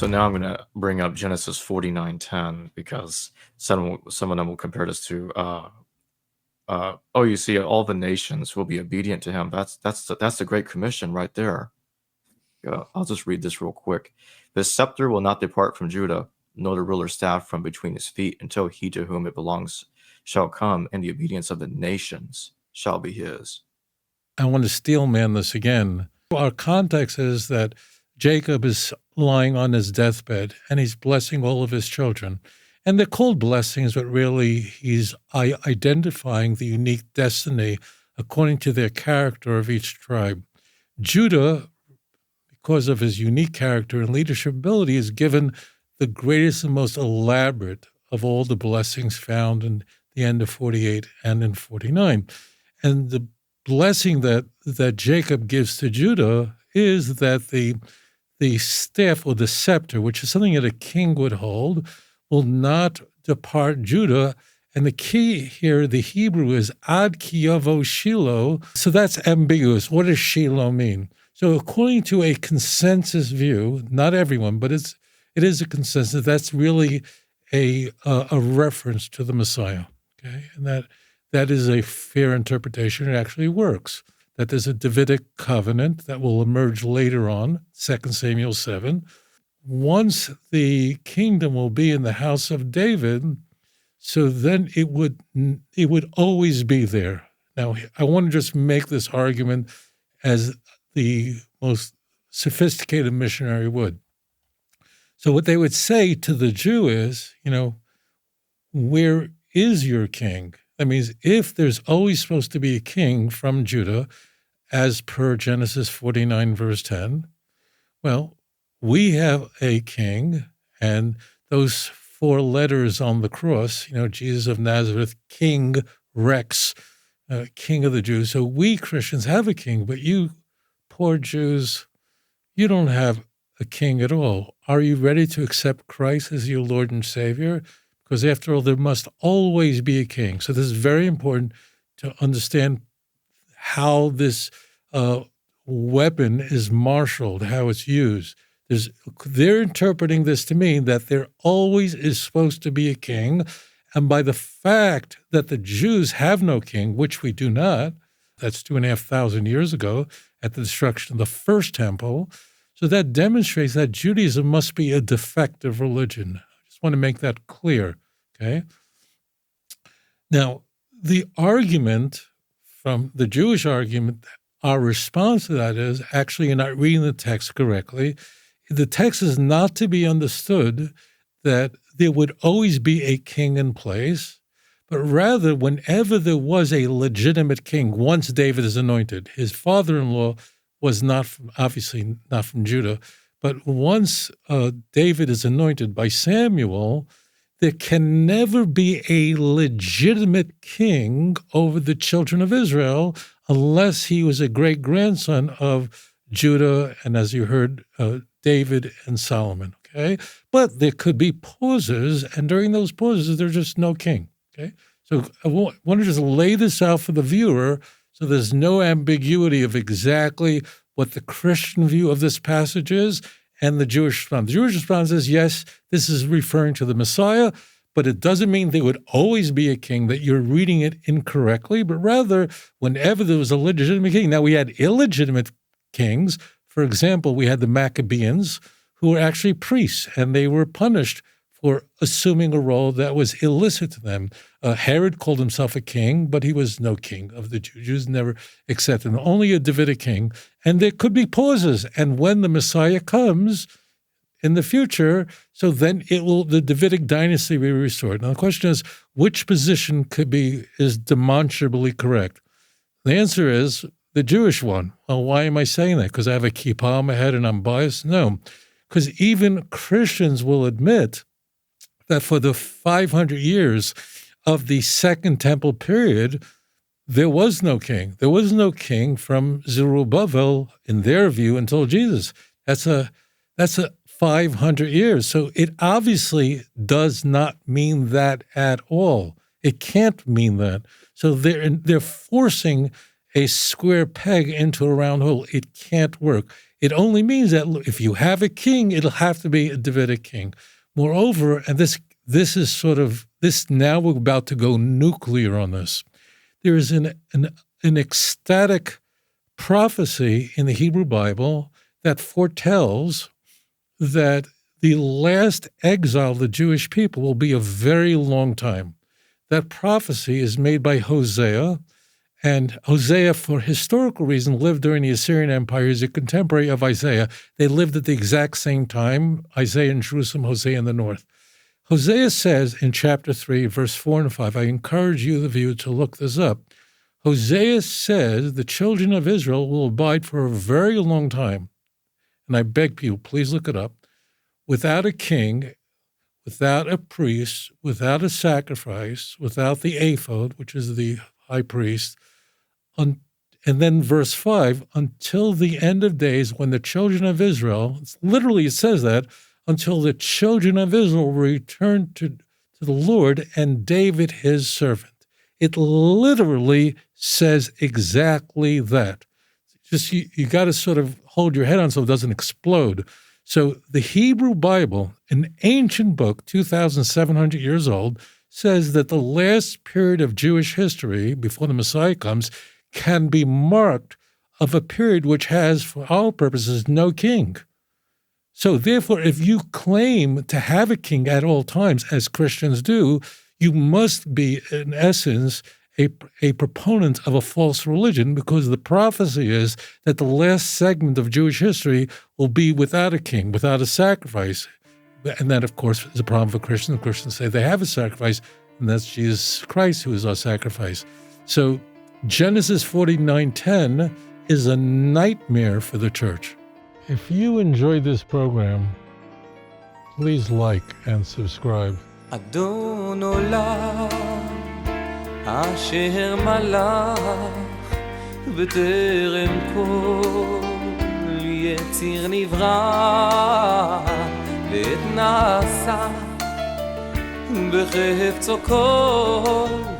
So now I'm going to bring up Genesis 49:10 because some of them will compare this to oh, you see, all the nations will be obedient to him. That's the Great Commission right there. I'll just read this real quick. The scepter will not depart from Judah, nor the ruler's staff from between his feet, until he to whom it belongs shall come, and the obedience of the nations shall be his. I want to steel man this again. Our context is that Jacob is lying on his deathbed and he's blessing all of his children. And they're called blessings, but really he's identifying the unique destiny according to their character of each tribe. Judah, because of his unique character and leadership ability, is given the greatest and most elaborate of all the blessings found in the end of 48 and in 49. And the blessing that Jacob gives to Judah is that the staff or the scepter, which is something that a king would hold, will not depart Judah. And the key here, the Hebrew is ad ki yavo Shiloh. So that's ambiguous. What does Shiloh mean? So according to a consensus view, not everyone, but it is a consensus, that's really a reference to the Messiah. Okay, and that is a fair interpretation. It actually works. That there's a Davidic covenant that will emerge later on, 2 Samuel 7. Once the kingdom will be in the house of David, so then it would always be there. Now, I want to just make this argument as the most sophisticated missionary would. So what they would say to the Jew is, where is your king? That means if there's always supposed to be a king from Judah, as per Genesis 49, verse 10, well, we have a king, and those 4 letters on the cross, Jesus of Nazareth, King Rex, King of the Jews. So we Christians have a king, but you poor Jews, you don't have a king at all. Are you ready to accept Christ as your Lord and Savior? Because after all, there must always be a king. So this is very important to understand how this weapon is marshaled, how it's used. They're interpreting this to mean that there always is supposed to be a king, and by the fact that the Jews have no king, which we do not, that's 2,500 years ago at the destruction of the first temple, so that demonstrates that Judaism must be a defective religion. I just want to make that clear, okay? Now, the argument from the Jewish argument, our response to that is, actually, you're not reading the text correctly. The text is not to be understood that there would always be a king in place, but rather whenever there was a legitimate king, once David is anointed, his father-in-law was obviously not from Judah, but once David is anointed by Samuel, there can never be a legitimate king over the children of Israel unless he was a great-grandson of Judah and, as you heard, David and Solomon, okay? But there could be pauses, and during those pauses, there's just no king, okay? So I want to just lay this out for the viewer so there's no ambiguity of exactly what the Christian view of this passage is and the Jewish response. The Jewish response is, yes, this is referring to the Messiah, but it doesn't mean there would always be a king, that you're reading it incorrectly, but rather whenever there was a legitimate king. Now, we had illegitimate kings. For example, we had the Maccabees, who were actually priests, and they were punished for assuming a role that was illicit to them. Herod called himself a king, but he was no king of the Jews. Jews never accepted him, only a Davidic king. And there could be pauses. And when the Messiah comes in the future, so then the Davidic dynasty will be restored. Now the question is, which position is demonstrably correct? The answer is the Jewish one. Well, why am I saying that? Because I have a kippah on my head and I'm biased? No, because even Christians will admit that for the 500 years of the Second Temple period, there was no king. There was no king from Zerubbabel, in their view, until Jesus. That's a 500 years. So it obviously does not mean that at all. It can't mean that. So they're forcing a square peg into a round hole. It can't work. It only means that if you have a king, it'll have to be a Davidic king. Moreover, and this is sort of this. Now we're about to go nuclear on this. There is an ecstatic prophecy in the Hebrew Bible that foretells that the last exile of the Jewish people will be a very long time. That prophecy is made by Hosea, and Hosea, for historical reasons, lived during the Assyrian Empire. He's a contemporary of Isaiah. They lived at the exact same time, Isaiah in Jerusalem, Hosea in the north. Hosea says in chapter 3, verse 4 and 5, I encourage you, the viewer, to look this up. Hosea says the children of Israel will abide for a very long time, and I beg you, please look it up, without a king, without a priest, without a sacrifice, without the ephod, which is the high priest, and then verse 5, until the end of days when the children of Israel, literally it says that, until the children of Israel return to the Lord and David his servant. It literally says exactly that. Just you got to sort of hold your head on so it doesn't explode. So the Hebrew Bible, an ancient book, 2,700 years old, says that the last period of Jewish history before the Messiah comes can be marked of a period which has, for our purposes, no king. So therefore, if you claim to have a king at all times, as Christians do, you must be, in essence, a proponent of a false religion, because the prophecy is that the last segment of Jewish history will be without a king, without a sacrifice. And that, of course, is a problem for Christians. Christians say they have a sacrifice, and that's Jesus Christ who is our sacrifice. So Genesis 49:10 is a nightmare for the church. If you enjoyed this program, please like and subscribe. אדון עולם אשר מלך בטרם כל יציר נברא ואת נעשה בחפצו כל